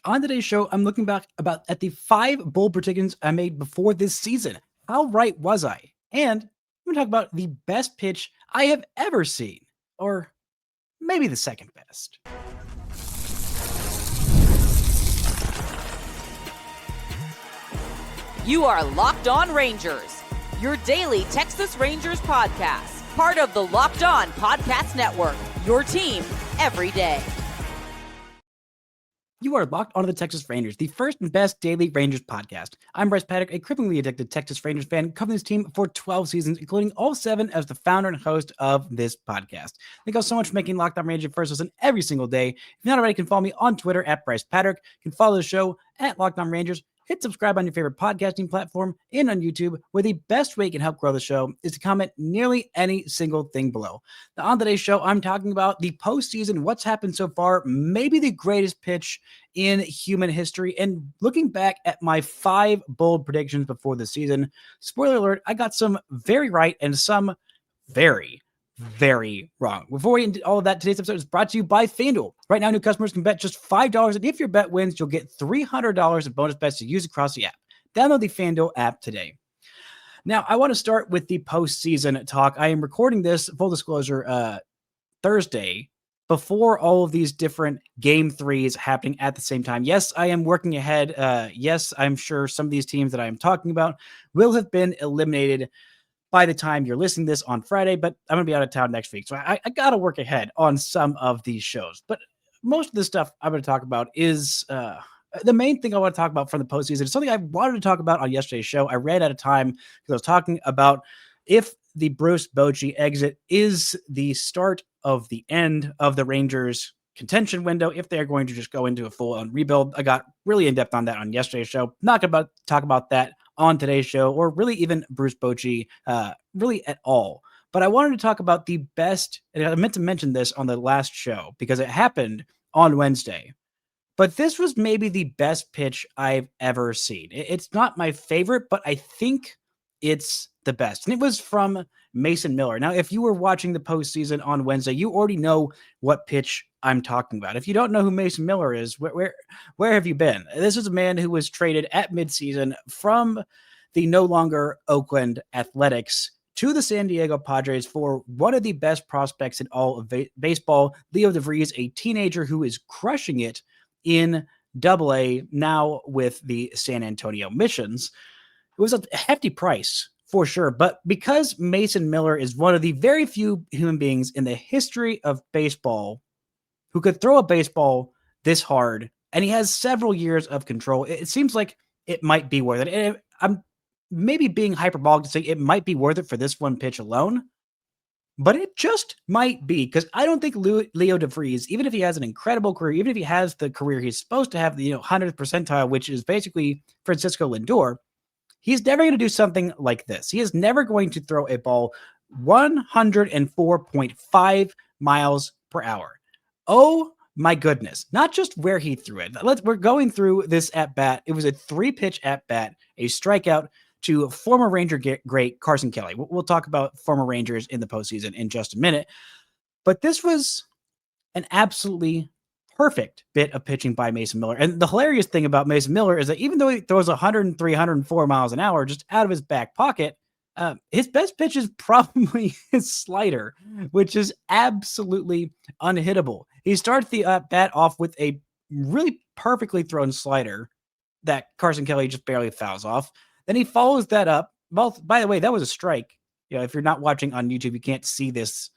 On today's show, I'm looking back at the 5 bold predictions I made before this season. How right was I? And I'm going to talk about the best pitch I have ever seen, or maybe the second best. You are Locked On Rangers, your daily Texas Rangers podcast, part of the Locked On Podcast Network, your team every day. You are locked onto the Texas Rangers, the first and best daily Rangers podcast. I'm Bryce Paddock, a cripplingly addicted Texas Rangers fan, covering this team for 12 seasons, including all 7 as the founder and host of this podcast. Thank you all so much for making Locked On Rangers first listen every single day. If you're not already, you can follow me on Twitter at Bryce Paddock. You can follow the show at Locked On Rangers. Hit subscribe on your favorite podcasting platform and on YouTube, where the best way you can help grow the show is to comment nearly any single thing below. Now, on today's show, I'm talking about the postseason, what's happened so far, maybe the greatest pitch in human history, and looking back at my 5 bold predictions before the season. Spoiler alert, I got some very right and some very wrong. Before we get into all of that, today's episode is brought to you by FanDuel. Right now, new customers can bet just $5, and if your bet wins, you'll get $300 in bonus bets to use across the app. Download the FanDuel app today. Now, I want to start with the postseason talk. I am recording this, full disclosure, Thursday, before all of these different game threes happening at the same time. Yes, I am working ahead. Yes, I'm sure some of these teams that I am talking about will have been eliminated by the time you're listening to this on Friday, but I'm going to be out of town next week. So I got to work ahead on some of these shows. But most of the stuff I'm going to talk about is the main thing I want to talk about from the postseason. It's something I wanted to talk about on yesterday's show. I ran out of time because I was talking about if the Bruce Bochy exit is the start of the end of the Rangers contention window, if they're going to just go into a full-on rebuild. I got really in-depth on that on yesterday's show. Not going to talk about that on today's show, or really even Bruce Bochy, really at all. But I wanted to talk about the best, and I meant to mention this on the last show because it happened on Wednesday. But this was maybe the best pitch I've ever seen. It's not my favorite, but I think it's the best. And it was from Mason Miller. Now, if you were watching the postseason on Wednesday, you already know what pitch I'm talking about. If you don't know who Mason Miller is, where have you been? This is a man who was traded at midseason from the no longer Oakland Athletics to the San Diego Padres for one of the best prospects in all of baseball, Leo DeVries, a teenager who is crushing it in Double-A, now with the San Antonio Missions. It was a hefty price for sure, but because Mason Miller is one of the very few human beings in the history of baseball who could throw a baseball this hard, and he has several years of control, it seems like it might be worth it. And I'm maybe being hyperbolic to say it might be worth it for this one pitch alone, but it just might be, because I don't think Leo DeVries, even if he has an incredible career, even if he has the career he's supposed to have, the 100th percentile, which is basically Francisco Lindor, he's never going to do something like this. He is never going to throw a ball 104.5 miles per hour. Oh my goodness. Not just where he threw it. We're going through this at bat. It was a 3-pitch at bat, a strikeout to former Ranger great Carson Kelly. We'll talk about former Rangers in the postseason in just a minute. But this was an absolutely perfect bit of pitching by Mason Miller. And the hilarious thing about Mason Miller is that even though he throws 103, 104 miles an hour just out of his back pocket, his best pitch is probably his slider, which is absolutely unhittable. He starts the bat off with a really perfectly thrown slider that Carson Kelly just barely fouls off. Then he follows that up. Well, by the way, that was a strike. If you're not watching on YouTube, you can't see this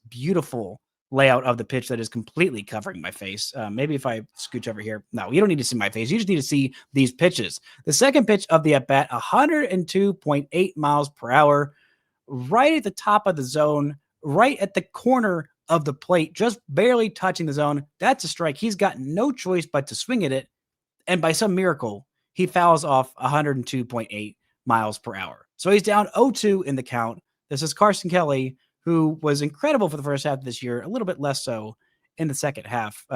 beautiful layout of the pitch that is completely covering my face. Maybe if I scooch over here. No, you don't need to see my face. You just need to see these pitches. The second pitch of the at-bat, 102.8 miles per hour, right at the top of the zone, right at the corner of the plate, just barely touching the zone. That's a strike. He's got no choice but to swing at it. And by some miracle, he fouls off 102.8 miles per hour. So he's down 0-2 in the count. This is Carson Kelly, who was incredible for the first half of this year, a little bit less so in the second half.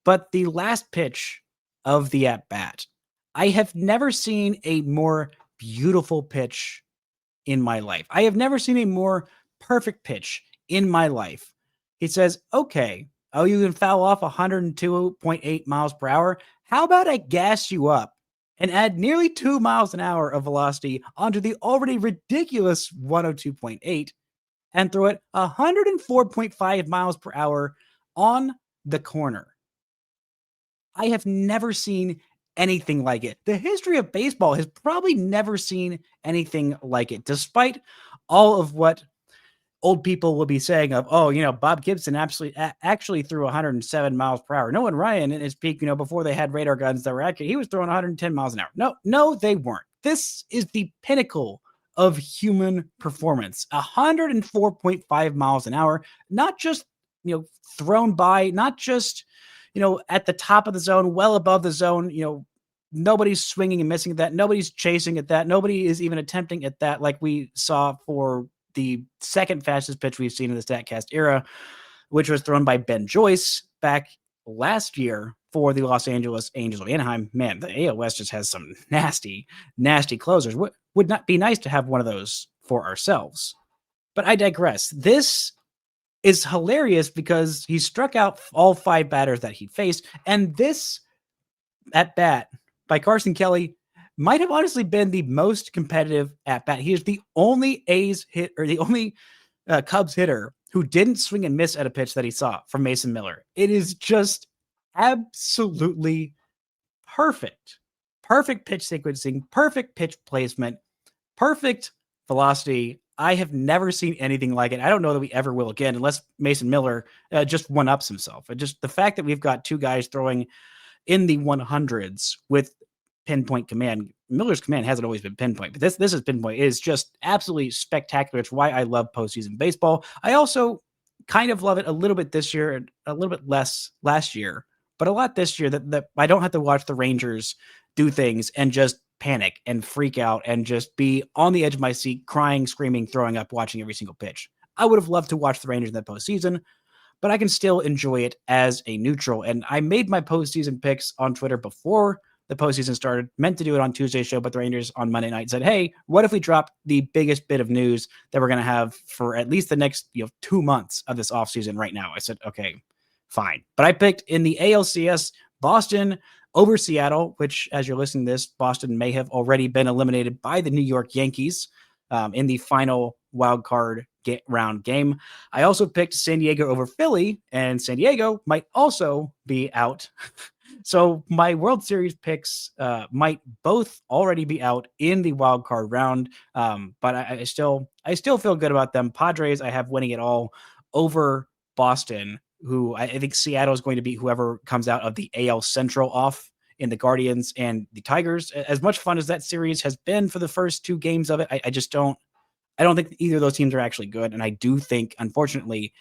But the last pitch of the at-bat, I have never seen a more beautiful pitch in my life. I have never seen a more perfect pitch in my life. He says, okay, Oh, you can foul off 102.8 miles per hour? How about I gas you up and add nearly 2 miles an hour of velocity onto the already ridiculous 102.8 and throw it 104.5 miles per hour on the corner? I have never seen anything like it. The history of baseball has probably never seen anything like it, despite all of what old people will be saying of, oh, Bob Gibson actually threw 107 miles per hour. Nolan Ryan in his peak, before they had radar guns that were accurate, he was throwing 110 miles an hour. No, they weren't. This is the pinnacle of human performance. 104.5 miles an hour, not just, thrown by, not just, at the top of the zone, well above the zone, nobody's swinging and missing at that. Nobody's chasing at that. Nobody is even attempting at that like we saw for the second fastest pitch we've seen in the StatCast era, which was thrown by Ben Joyce back last year for the Los Angeles Angels of Anaheim. Man, the AL West just has some nasty, nasty closers. Would not be nice to have one of those for ourselves. But I digress. This is hilarious because he struck out all 5 batters that he faced, and this at bat by Carson Kelly might have honestly been the most competitive at bat. He is the only Cubs hitter who didn't swing and miss at a pitch that he saw from Mason Miller. It is just absolutely perfect. Perfect pitch sequencing, perfect pitch placement, perfect velocity. I have never seen anything like it. I don't know that we ever will again, unless Mason Miller just one-ups himself. Just the fact that we've got 2 guys throwing in the 100s with pinpoint command. Miller's command hasn't always been pinpoint, but this is pinpoint. It is just absolutely spectacular. It's why I love postseason baseball. I also kind of love it a little bit this year and a little bit less last year, but a lot this year that I don't have to watch the Rangers do things and just panic and freak out and just be on the edge of my seat, crying, screaming, throwing up, watching every single pitch. I would have loved to watch the Rangers in the postseason, but I can still enjoy it as a neutral. And I made my postseason picks on Twitter before the postseason started, meant to do it on Tuesday's show, but the Rangers on Monday night said, hey, what if we drop the biggest bit of news that we're going to have for at least the next 2 months of this offseason right now? I said, okay, fine. But I picked in the ALCS, Boston over Seattle, which as you're listening to this, Boston may have already been eliminated by the New York Yankees in the final wild card round game. I also picked San Diego over Philly, and San Diego might also be out. So my World Series picks might both already be out in the wild card round, but I still feel good about them. Padres, I have winning it all over Boston, who I think Seattle is going to be whoever comes out of the AL Central off in the Guardians and the Tigers. As much fun as that series has been for the first 2 games of it, I don't think either of those teams are actually good. And I do think, unfortunately,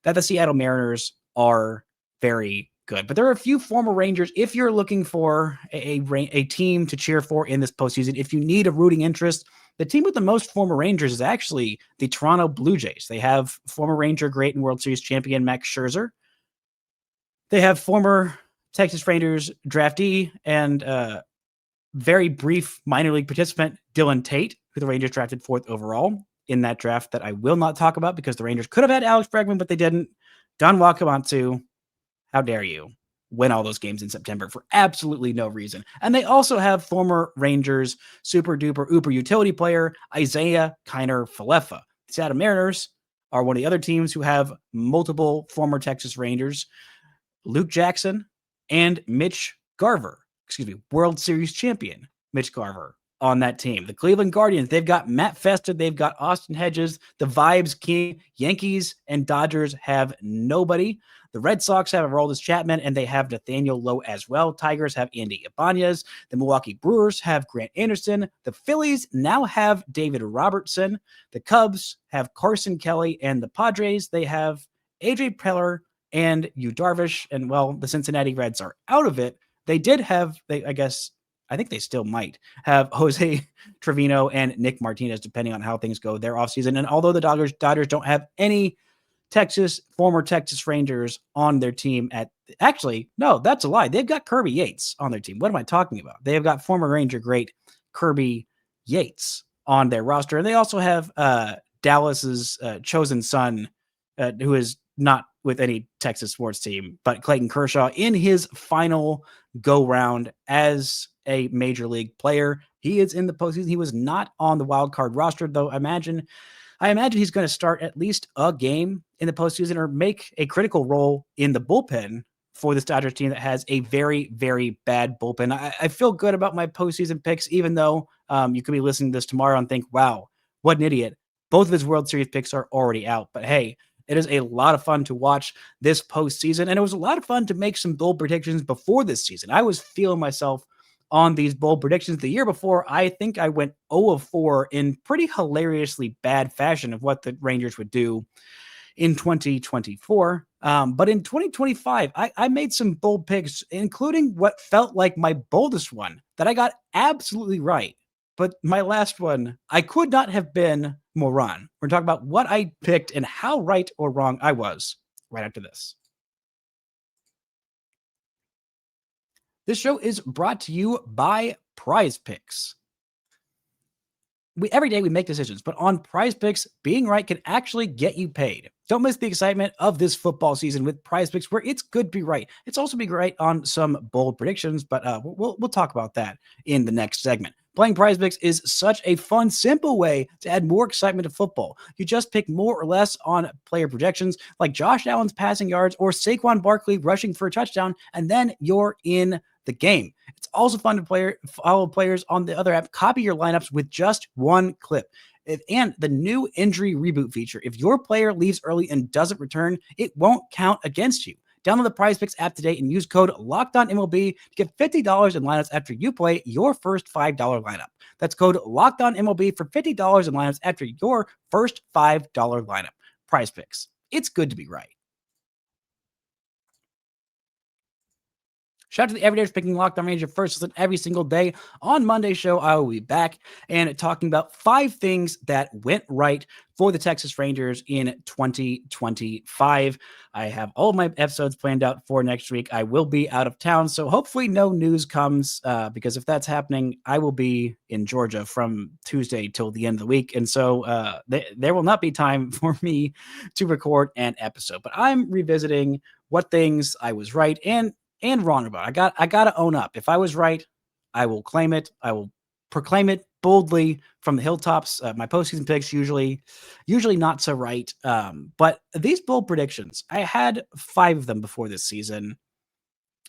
that the Seattle Mariners are very good. But there are a few former Rangers. If you're looking for a team to cheer for in this postseason, if you need a rooting interest, the team with the most former Rangers is actually the Toronto Blue Jays. They have former Ranger great and World Series champion Max Scherzer. They have former Texas Rangers draftee and very brief minor league participant Dylan Tate, who the Rangers drafted 4th overall in that draft that I will not talk about because the Rangers could have had Alex Bregman, but they didn't. Don Wakamatsu, how dare you win all those games in September for absolutely no reason. And they also have former Rangers super duper uber utility player Isaiah Kiner Falefa. The Seattle Mariners are one of the other teams who have multiple former Texas Rangers, Luke Jackson and Mitch Garver, World Series champion Mitch Garver on that team. The Cleveland Guardians, they've got Matt Festa, they've got Austin Hedges, the Vibes King. Yankees and Dodgers have nobody. The Red Sox have Aroldis Chapman, and they have Nathaniel Lowe as well. Tigers have Andy Ibanez. The Milwaukee Brewers have Grant Anderson. The Phillies now have David Robertson. The Cubs have Carson Kelly, and the Padres, they have AJ Preller and Yu Darvish. And, well, the Cincinnati Reds are out of it. They did have, I think they still might have Jose Trevino and Nick Martinez, depending on how things go their offseason. And although the Dodgers don't have any former Texas Rangers on their team no, that's a lie. They've got Kirby Yates on their team. What am I talking about? They have got former Ranger great Kirby Yates on their roster. And they also have Dallas's chosen son, who is not with any Texas sports team, but Clayton Kershaw in his final go round as a major league player. He is in the postseason. He was not on the wild card roster, though. I imagine he's going to start at least a game in the postseason or make a critical role in the bullpen for this Dodgers team that has a very, very bad bullpen. I feel good about my postseason picks, even though you could be listening to this tomorrow and think, wow, what an idiot. Both of his World Series picks are already out. But hey, it is a lot of fun to watch this postseason. And it was a lot of fun to make some bold predictions before this season. I was feeling myself on these bold predictions. The year before, I think I went 0 of 4 in pretty hilariously bad fashion of what the Rangers would do in 2024. But in 2025, I made some bold picks, including what felt like my boldest one that I got absolutely right. But my last one, I could not have been more wrong. We're talking about what I picked and how right or wrong I was right after this. This show is brought to you by PrizePicks. Every day we make decisions, but on PrizePicks, being right can actually get you paid. Don't miss the excitement of this football season with PrizePicks, where it's good to be right. It's also be right on some bold predictions, but we'll talk about that in the next segment. Playing PrizePicks is such a fun, simple way to add more excitement to football. You just pick more or less on player projections, like Josh Allen's passing yards or Saquon Barkley rushing for a touchdown, and then you're in the game. It's also fun to follow players on the other app, copy your lineups with just one clip. And the new injury reboot feature. If your player leaves early and doesn't return, it won't count against you. Download the PrizePicks app today and use code LOCKEDONMLB to get $50 in lineups after you play your first $5 lineup. That's code LOCKEDONMLB for $50 in lineups after your first $5 lineup. PrizePicks. It's good to be right. Shout out to the Everydayers picking Locked On Ranger first listen every single day. On Monday's show, I will be back and talking about 5 things that went right for the Texas Rangers in 2025. I have all of my episodes planned out for next week. I will be out of town, so hopefully no news comes because if that's happening, I will be in Georgia from Tuesday till the end of the week. And so there will not be time for me to record an episode. But I'm revisiting what things I was right and wrong about. I got to own up. If I was right, I will claim it. I will proclaim it boldly from the hilltops. My postseason picks usually not so right. But these bold predictions, I had 5 of them before this season,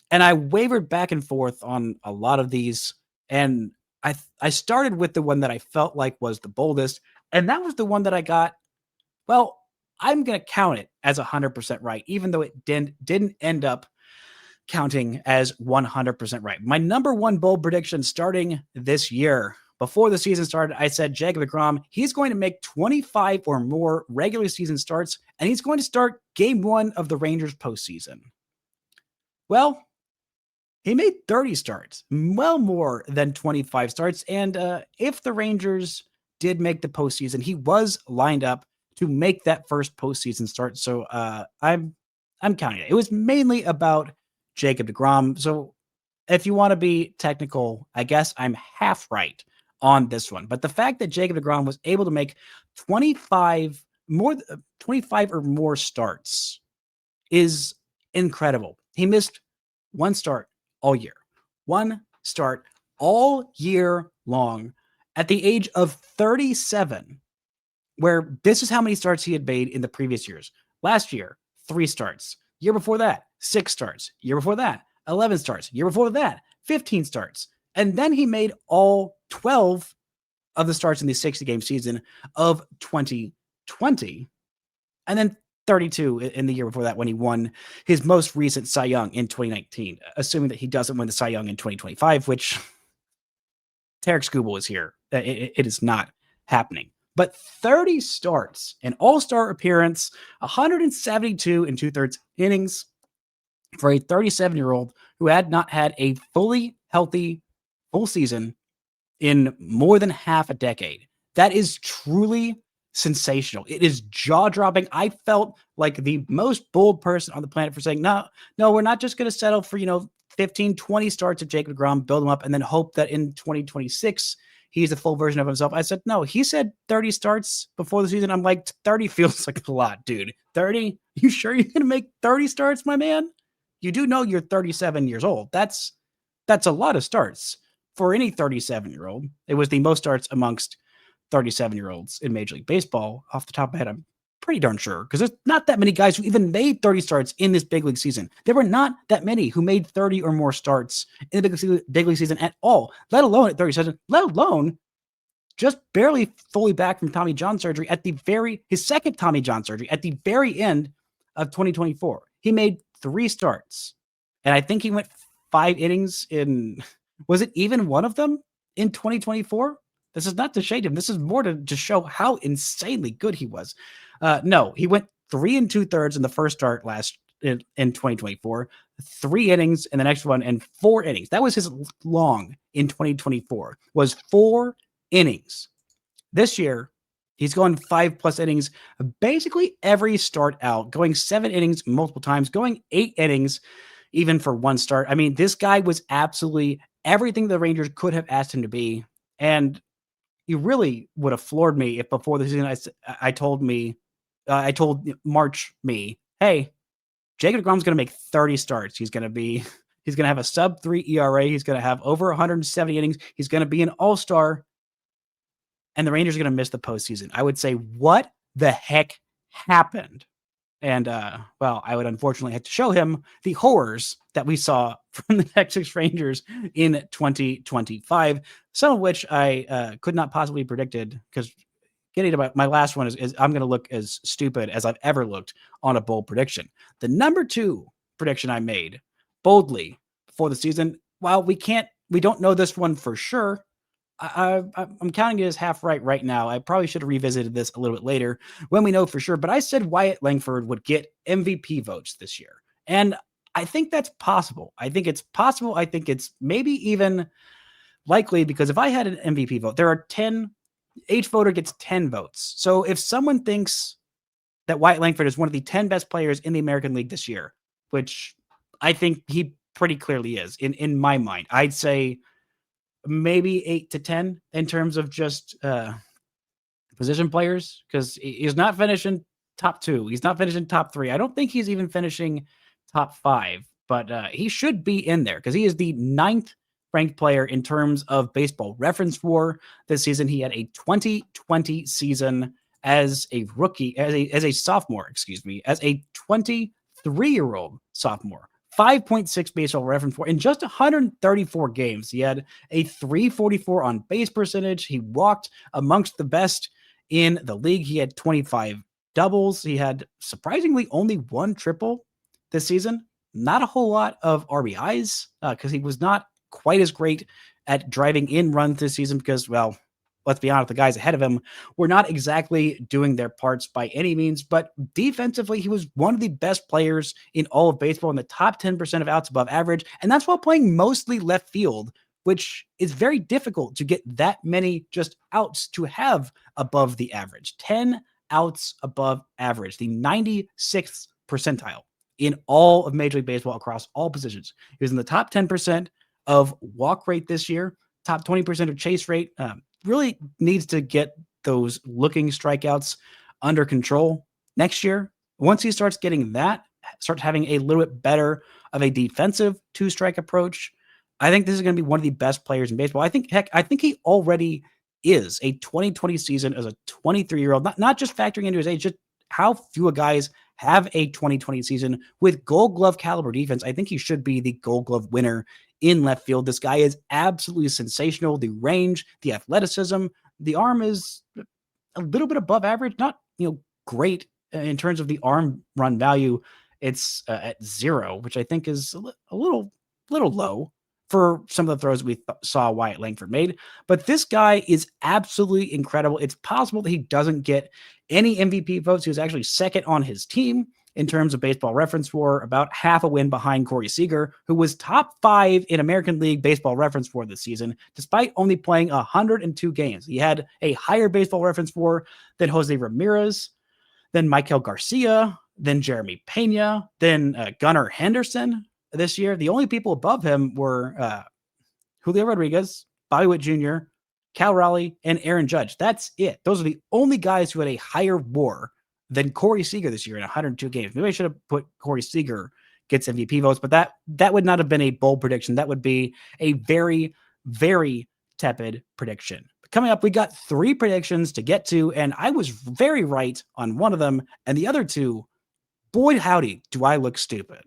and I wavered back and forth on a lot of these. And I started with the one that I felt like was the boldest, and that was the one that I got. Well, I'm going to count it as 100% right, even though it didn't end up counting as 100% right. My number one bold prediction starting this year, before the season started, I said Jacob deGrom, he's going to make 25 or more regular season starts, and he's going to start game 1 of the Rangers postseason. Well, he made 30 starts, well more than 25 starts, and if the Rangers did make the postseason, he was lined up to make that first postseason start, so I'm counting it. It was mainly about Jacob deGrom. So if you want to be technical, I guess I'm half right on this one. But the fact that Jacob deGrom was able to make 25 or more starts is incredible. He missed one start all year. One start all year long at the age of 37, where this is how many starts he had made in the previous years. Last year, 3 starts. Year before that, 6 starts. Year before that, 11 starts. Year before that, 15 starts. And then he made all 12 of the starts in the 60-game season of 2020. And then 32 in the year before that when he won his most recent Cy Young in 2019, assuming that he doesn't win the Cy Young in 2025, which Tarek Skubal is here. It is not happening. But 30 starts, an all-star appearance, 172 and 2/3 innings for a 37-year-old who had not had a fully healthy full season in more than half a decade. That is truly sensational. It is jaw-dropping. I felt like the most bold person on the planet for saying, no, we're not just going to settle for, 15, 20 starts of Jacob deGrom, build him up, and then hope that in 2026 he's a full version of himself. I said, no, he said 30 starts before the season. I'm like, 30 feels like a lot, dude. 30? You sure you're going to make 30 starts, my man? You do know you're 37 years old. That's a lot of starts for any 37-year-old. It was the most starts amongst 37-year-olds in Major League Baseball. Off the top of my head, I'm pretty darn sure, because there's not that many guys who even made 30 starts in this big league season. There were not that many who made 30 or more starts in the big league season at all, let alone at 37, let alone just barely fully back from Tommy John surgery his second Tommy John surgery at the very end of 2024. He made 3 starts, and I think he went 5 innings in, was it even one of them in 2024? This is not to shade him. This is more to just show how insanely good he was. No, he went 3 2/3 in the first start in 2024, 3 innings in the next one, and 4 innings. That was his long in 2024, was 4 innings. This year, he's going 5+ innings, basically every start out, going 7 innings multiple times, going 8 innings even for 1 start. I mean, this guy was absolutely everything the Rangers could have asked him to be. And you really would have floored me if before the season I told March me, hey, Jacob deGrom's going to make 30 starts. He's going to have a sub-3 ERA. He's going to have over 170 innings. He's going to be an all-star. And the Rangers are going to miss the postseason. I would say, what the heck happened? And, well, I would unfortunately have to show him the horrors that we saw from the Texas Rangers in 2025, some of which I could not possibly predicted, because getting to my last one is I'm going to look as stupid as I've ever looked on a bold prediction. The number 2 prediction I made boldly before the season, while we don't know this one for sure, I'm counting it as half right now. I probably should have revisited this a little bit later when we know for sure, but I said Wyatt Langford would get MVP votes this year. And I think that's possible. I think it's possible. I think it's maybe even likely, because if I had an MVP vote, there are 10, each voter gets 10 votes. So if someone thinks that Wyatt Langford is one of the 10 best players in the American League this year, which I think he pretty clearly is in my mind, I'd say maybe 8 to 10 in terms of just position players, because he's not finishing top 2. He's not finishing top 3. I don't think he's even finishing top 5, but he should be in there because he is the 9th ranked player in terms of Baseball Reference WAR this season. He had a 2020 season as a rookie, as a sophomore, as a 23-year-old sophomore. 5.6 Baseball Reference WAR in just 134 games. He had a 344 on base percentage. He walked amongst the best in the league. He had 25 doubles. He had surprisingly only 1 triple this season. Not a whole lot of RBIs because he was not quite as great at driving in runs this season because, well, let's be honest, the guys ahead of him were not exactly doing their parts by any means, but defensively, he was one of the best players in all of baseball, in the top 10% of outs above average, and that's while playing mostly left field, which is very difficult to get that many just outs to have above the average. 10 outs above average, the 96th percentile in all of Major League Baseball across all positions. He was in the top 10% of walk rate this year, top 20% of chase rate. Really needs to get those looking strikeouts under control next year. Once he starts getting that, starts having a little bit better of a defensive 2-strike approach, I think this is going to be one of the best players in baseball. I think he already is a 2020 season as a 23-year-old, not just factoring into his age, just how few guys have a 2020 season with Gold Glove caliber defense. I think he should be the Gold Glove winner in left field. This guy is absolutely sensational. The range, the athleticism, the arm is a little bit above average, not great in terms of the arm run value. It's at 0, which I think is a little low for some of the throws we saw Wyatt Langford made. But this guy is absolutely incredible. It's possible that he doesn't get any MVP votes. He was actually second on his team in terms of Baseball Reference WAR, about half a win behind Corey Seager, who was top 5 in American League Baseball Reference WAR this season, despite only playing 102 games. He had a higher Baseball Reference WAR than Jose Ramirez, than Michael Garcia, than Jeremy Pena, than Gunnar Henderson this year. The only people above him were Julio Rodriguez, Bobby Witt Jr., Cal Raleigh, and Aaron Judge. That's it. Those are the only guys who had a higher WAR than Corey Seager this year in 102 games. Maybe I should have put Corey Seager gets MVP votes, but that would not have been a bold prediction. That would be a very, very tepid prediction. Coming up, we got 3 predictions to get to, and I was very right on one of them, and the other 2, boy howdy, do I look stupid.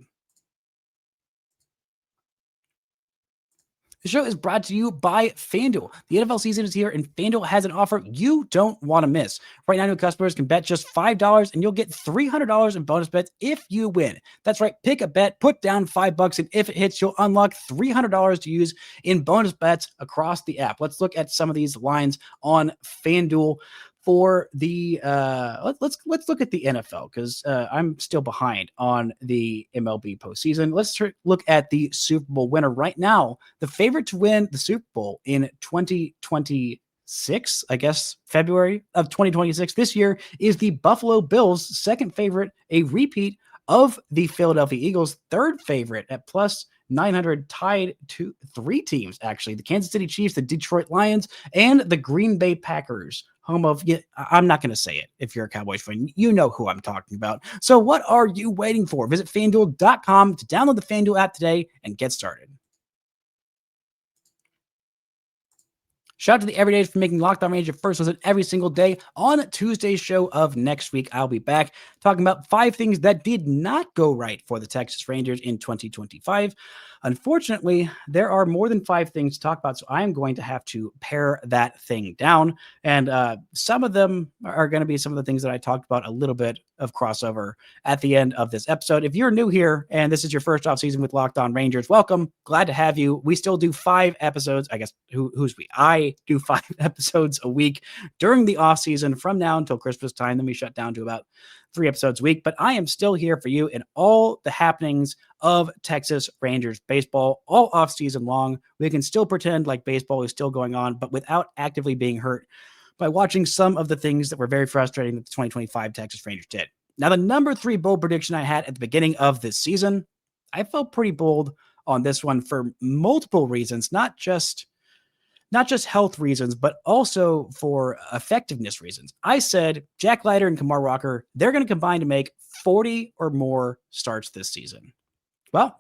The show is brought to you by FanDuel. The NFL season is here, and FanDuel has an offer you don't want to miss. Right now, new customers can bet just $5, and you'll get $300 in bonus bets if you win. That's right. Pick a bet, put down $5, and if it hits, you'll unlock $300 to use in bonus bets across the app. Let's look at some of these lines on FanDuel. For the let's look at the NFL, because I'm still behind on the MLB postseason. Let's look at the Super Bowl winner right now. The favorite to win the Super Bowl in 2026, I guess February of 2026 this year, is the Buffalo Bills. Second favorite, a repeat of the Philadelphia Eagles. Third favorite at plus 900, tied to 3 teams, actually. The Kansas City Chiefs, the Detroit Lions, and the Green Bay Packers. Home of, I'm not going to say it if you're a Cowboys fan. You know who I'm talking about. So what are you waiting for? Visit FanDuel.com to download the FanDuel app today and get started. Shout out to the Everydays for making Locked On Rangers your first listen every single day. On Tuesday's show of next week, I'll be back talking about 5 things that did not go right for the Texas Rangers in 2025. Unfortunately, there are more than 5 things to talk about, so I am going to have to pare that thing down. And some of them are going to be some of the things that I talked about, a little bit of crossover at the end of this episode. If you're new here and this is your first off season with Locked On Rangers, welcome. Glad to have you. We still do 5 episodes. I guess who's we? I do 5 episodes a week during the off season from now until Christmas time. Then we shut down to about 3 episodes a week, but I am still here for you in all the happenings of Texas Rangers baseball all off season long. We can still pretend like baseball is still going on, but without actively being hurt by watching some of the things that were very frustrating that the 2025 Texas Rangers did. Now, the number 3 bold prediction I had at the beginning of this season, I felt pretty bold on this one for multiple reasons, not just health reasons, but also for effectiveness reasons. I said Jack Leiter and Kumar Rocker, they're going to combine to make 40 or more starts this season. Well,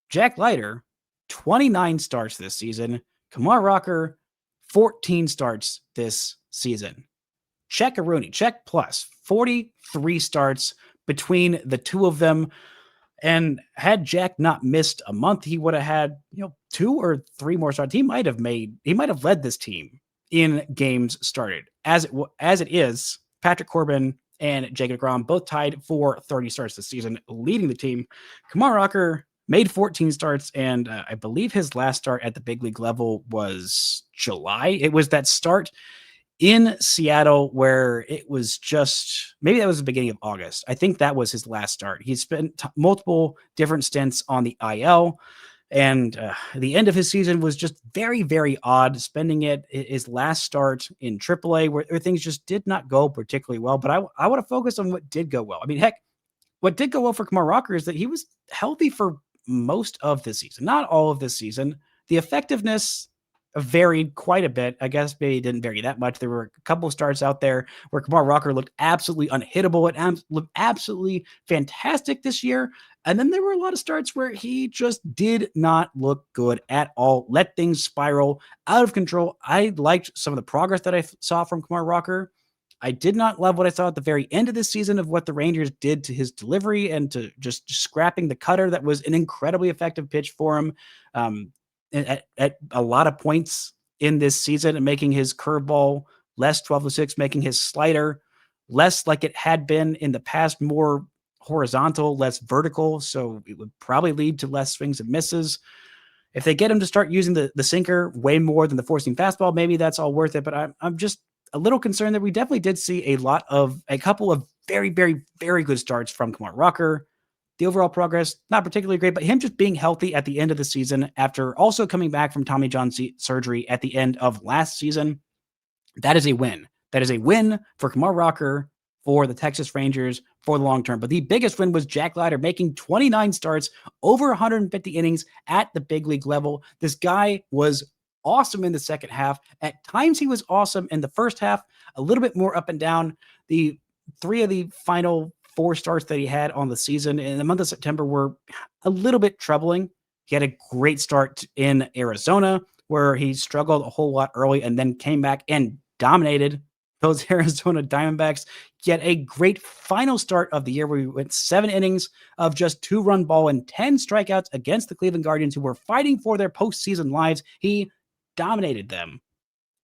Jack Leiter, 29 starts this season. Kumar Rocker, 14 starts this season. Check Rooney, check plus, 43 starts between the 2 of them. And had Jack not missed a month, he would have had, 2 or 3 more starts. He might have led this team in games started. As it is, Patrick Corbin and Jacob deGrom both tied for 30 starts this season, leading the team. Kumar Rocker made 14 starts, and I believe his last start at the big league level was July. It was that start in Seattle where it was just, maybe that was the beginning of August. I think that was his last start. He spent multiple different stints on the IL, and the end of his season was just very, very odd, spending his last start in AAA where things just did not go particularly well. But I want to focus on what did go well. I mean, heck, what did go well for Kumar Rocker is that he was healthy for most of this season, not all of this season. The effectiveness varied quite a bit. I guess maybe it didn't vary that much. There were a couple of starts out there where Kumar Rocker looked absolutely unhittable. It looked absolutely fantastic this year. And then there were a lot of starts where he just did not look good at all, let things spiral out of control. I liked some of the progress that I saw from Kumar Rocker. I did not love what I saw at the very end of this season of what the Rangers did to his delivery and to just scrapping the cutter. That was an incredibly effective pitch for him. At a lot of points in this season and making his curveball less 12-6, making his slider less like it had been in the past, more horizontal, less vertical. So it would probably lead to less swings and misses. If they get him to start using the sinker way more than the four-seam fastball, maybe that's all worth it. But I'm just a little concerned that we definitely did see a couple of very, very, very good starts from Kumar Rocker. The overall progress, not particularly great, but him just being healthy at the end of the season after also coming back from Tommy John surgery at the end of last season, that is a win. That is a win for Kumar Rocker, for the Texas Rangers, for the long term. But the biggest win was Jack Leiter making 29 starts, over 150 innings at the big league level. This guy was awesome in the second half. At times he was awesome in the first half, a little bit more up and down. The 3 of the final 4 starts that he had on the season in the month of September were a little bit troubling. He had a great start in Arizona where he struggled a whole lot early and then came back and dominated those Arizona Diamondbacks. He had a great final start of the year where he went 7 innings of just 2-run ball and 10 strikeouts against the Cleveland Guardians, who were fighting for their postseason lives. He dominated them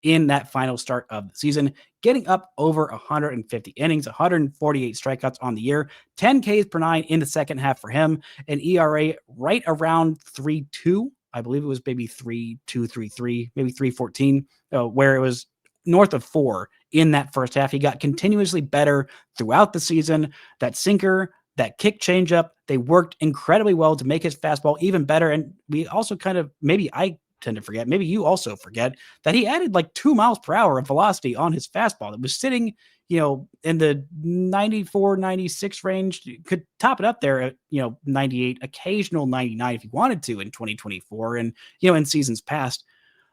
in that final start of the season, getting up over 150 innings, 148 strikeouts on the year, 10 Ks per 9 in the second half for him, an ERA right around 3.2. I believe it was maybe 3.2, 3.3, maybe 3.14, where it was north of 4 in that first half. He got continuously better throughout the season. That sinker, that kick changeup, they worked incredibly well to make his fastball even better. And we also maybe I tend to forget, maybe you also forget, that he added like 2 miles per hour of velocity on his fastball. It was sitting, in the 94, 96 range. You could top it up there at, 98, occasional 99 if you wanted to in 2024 and, in seasons past,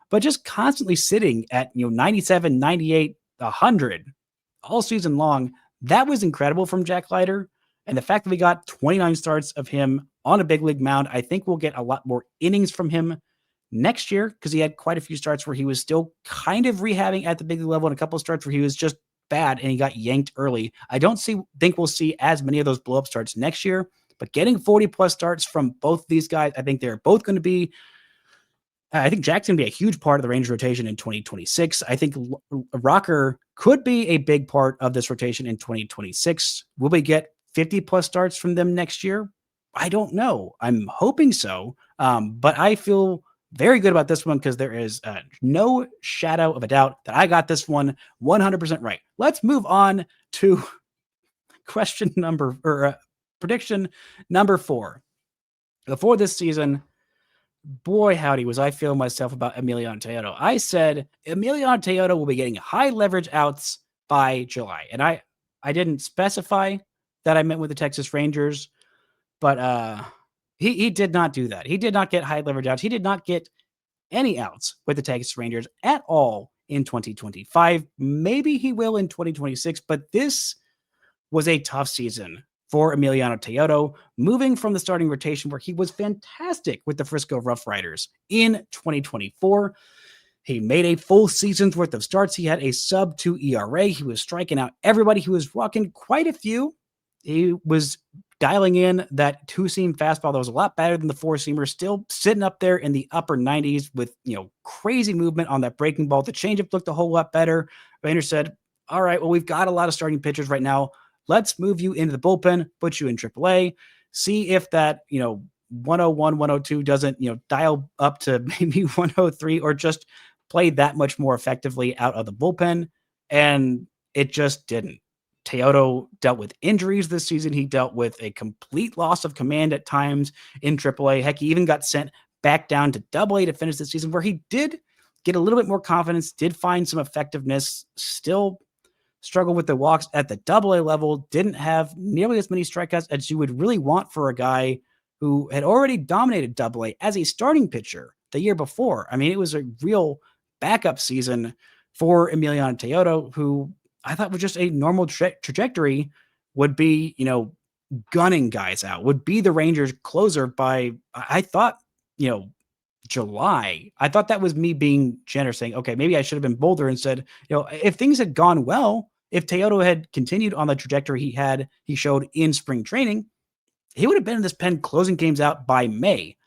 but just constantly sitting at, 97, 98, 100 all season long. That was incredible from Jack Leiter. And the fact that we got 29 starts of him on a big league mound, I think we'll get a lot more innings from him next year, because he had quite a few starts where he was still kind of rehabbing at the big league level and a couple of starts where he was just bad and he got yanked early. I don't think we'll see as many of those blow up starts next year, but getting 40 plus starts from both these guys, I think they're both going to be, I think Jack's going to be a huge part of the Rangers rotation in 2026. I think Rocker could be a big part of this rotation in 2026. Will we get 50 plus starts from them next year? I don't know. I'm hoping so. But I feel very good about this one because there is no shadow of a doubt that I got this one 100% right. Let's move on to prediction number 4. Before this season, boy, howdy, was I feeling myself about Emiliano Teodo. I said Emiliano Teodo will be getting high leverage outs by July. And I didn't specify that I meant with the Texas Rangers, but he did not do that. He did not get high leverage outs. He did not get any outs with the Texas Rangers at all in 2025. Maybe he will in 2026, but this was a tough season for Emiliano Teodo, moving from the starting rotation where he was fantastic with the Frisco Rough Riders in 2024. He made a full season's worth of starts. He had a sub-2 ERA. He was striking out everybody. He was walking quite a few. He was dialing in that 2-seam fastball that was a lot better than the 4-seamer, still sitting up there in the upper 90s with, crazy movement on that breaking ball. The changeup looked a whole lot better. Rangers said, all right, well, we've got a lot of starting pitchers right now. Let's move you into the bullpen, put you in AAA, see if that, 101, 102 doesn't, dial up to maybe 103 or just play that much more effectively out of the bullpen. And it just didn't. Teodo dealt with injuries this season. He dealt with a complete loss of command at times in AAA. Heck, he even got sent back down to AA to finish the season, where he did get a little bit more confidence, did find some effectiveness, still struggled with the walks at the AA level, didn't have nearly as many strikeouts as you would really want for a guy who had already dominated AA as a starting pitcher the year before. I mean, it was a real backup season for Emiliano Teodo, who I thought was just a normal trajectory, would be, gunning guys out, would be the Rangers closer by, I thought, July. I thought that was me being generous, saying, okay, maybe I should have been bolder and said, if things had gone well, if Teodo had continued on the trajectory he showed in spring training, he would have been in this pen closing games out by May.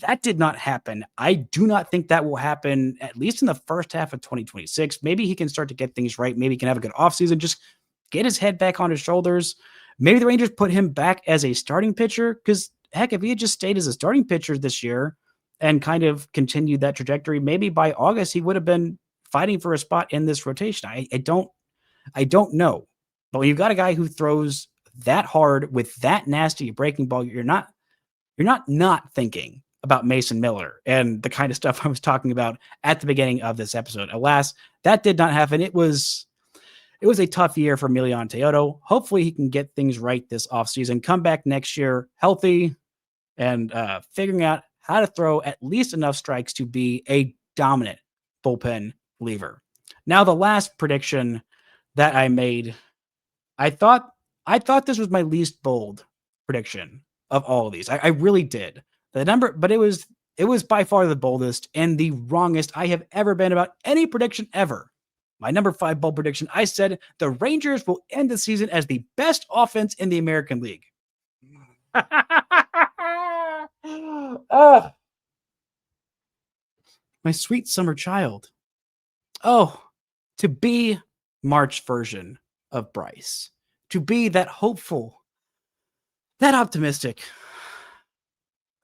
That did not happen. I do not think that will happen, at least in the first half of 2026. Maybe he can start to get things right. Maybe he can have a good offseason, just get his head back on his shoulders. Maybe the Rangers put him back as a starting pitcher, because, heck, if he had just stayed as a starting pitcher this year and kind of continued that trajectory, maybe by August he would have been fighting for a spot in this rotation. I don't know. But when you've got a guy who throws that hard with that nasty breaking ball, you're not thinking about Mason Miller and the kind of stuff I was talking about at the beginning of this episode. Alas, that did not happen. It was a tough year for Emiliano Teodo. Hopefully he can get things right this offseason, come back next year healthy, and figuring out how to throw at least enough strikes to be a dominant bullpen reliever. Now, the last prediction that I made, I thought this was my least bold prediction of all of these. I really did. The number, but it was by far the boldest and the wrongest I have ever been about any prediction ever. My number 5 bold prediction, I said the Rangers will end the season as the best offense in the American League. My sweet summer child. Oh, to be March version of Bryce, to be that hopeful, that optimistic,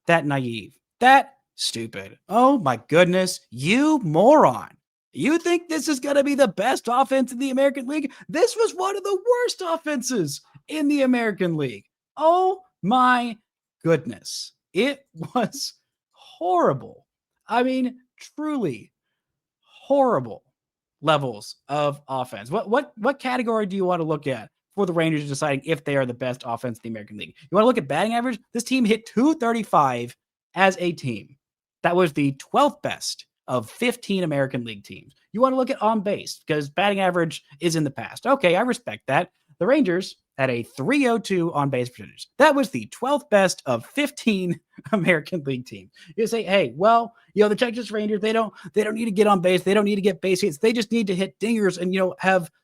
that naive, that stupid. Oh my goodness, you moron. You think this is going to be the best offense in the American League? This was one of the worst offenses in the American League. Oh my goodness. It was horrible. I mean, truly horrible levels of offense. What category do you want to look at for the Rangers deciding if they are the best offense in the American League? You want to look at batting average? This team hit .235 as a team. That was the 12th best of 15 American League teams. You want to look at on base because batting average is in the past. Okay, I respect that. The Rangers had a .302 on base percentage. That was the 12th best of 15 American League teams. You say, hey, well, the Texas Rangers, they don't need to get on base. They don't need to get base hits. They just need to hit dingers and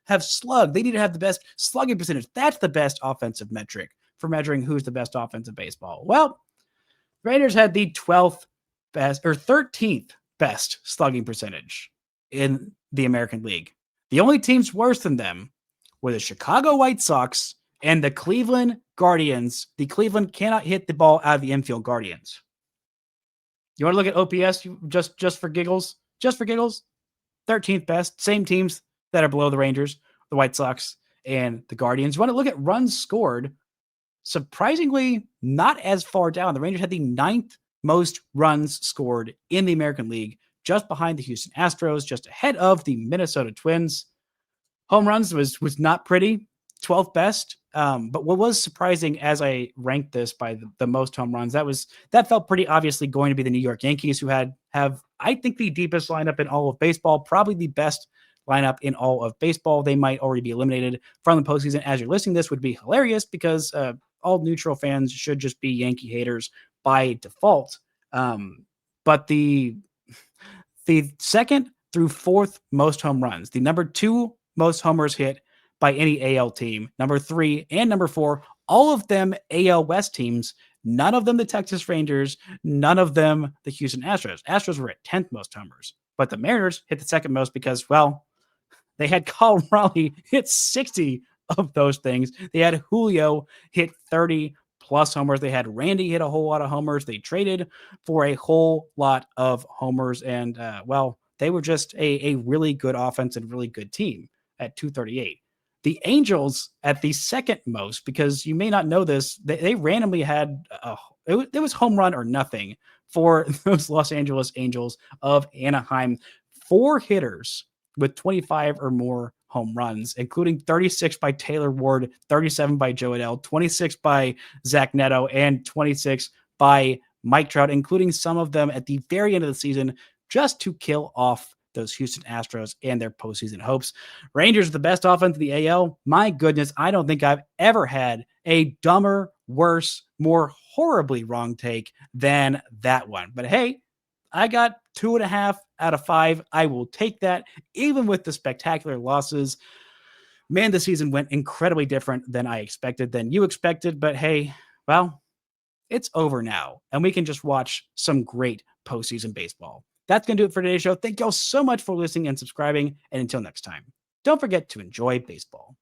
have slug. They need to have the best slugging percentage. That's the best offensive metric for measuring who's the best offense in baseball. Well, Rangers had the 12th best or 13th best slugging percentage in the American League. The only teams worse than them were the Chicago White Sox and the Cleveland Guardians. The Cleveland cannot hit the ball out of the infield Guardians. You want to look at OPS just for giggles? Just for giggles? 13th best. Same teams that are below the Rangers, the White Sox, and the Guardians. You want to look at runs scored? Surprisingly, not as far down. The Rangers had the 9th most runs scored in the American League, just behind the Houston Astros, just ahead of the Minnesota Twins. Home runs was not pretty, 12th best. But what was surprising as I ranked this by the most home runs, that felt pretty obviously going to be the New York Yankees, who have I think the deepest lineup in all of baseball, probably the best lineup in all of baseball. They might already be eliminated from the postseason. As you're listening, this would be hilarious because all neutral fans should just be Yankee haters by default. But the second through 4th most home runs, the number 2 most homers hit by any AL team, number 3 and number 4, all of them AL West teams, none of them the Texas Rangers, none of them the Houston Astros. Astros were at 10th most homers, but the Mariners hit the second most because, well, they had Colin Raleigh hit 60 of those things. They had Julio hit 30 plus homers. They had Randy hit a whole lot of homers. They traded for a whole lot of homers. And, well, they were just a really good offense and really good team at 238. The Angels at the second most, because you may not know this, they randomly had it was home run or nothing for those Los Angeles Angels of Anaheim. 4 hitters with 25 or more home runs, including 36 by Taylor Ward, 37 by Joe Adell, 26 by Zach Neto, and 26 by Mike Trout, including some of them at the very end of the season just to kill off those Houston Astros and their postseason hopes. Rangers are the best offense in the AL. My goodness, I don't think I've ever had a dumber, worse, more horribly wrong take than that one. But hey, I got 2.5 out of 5. I will take that, even with the spectacular losses. Man, the season went incredibly different than I expected, than you expected. But hey, well, it's over now, and we can just watch some great postseason baseball. That's going to do it for today's show. Thank y'all so much for listening and subscribing. And until next time, don't forget to enjoy baseball.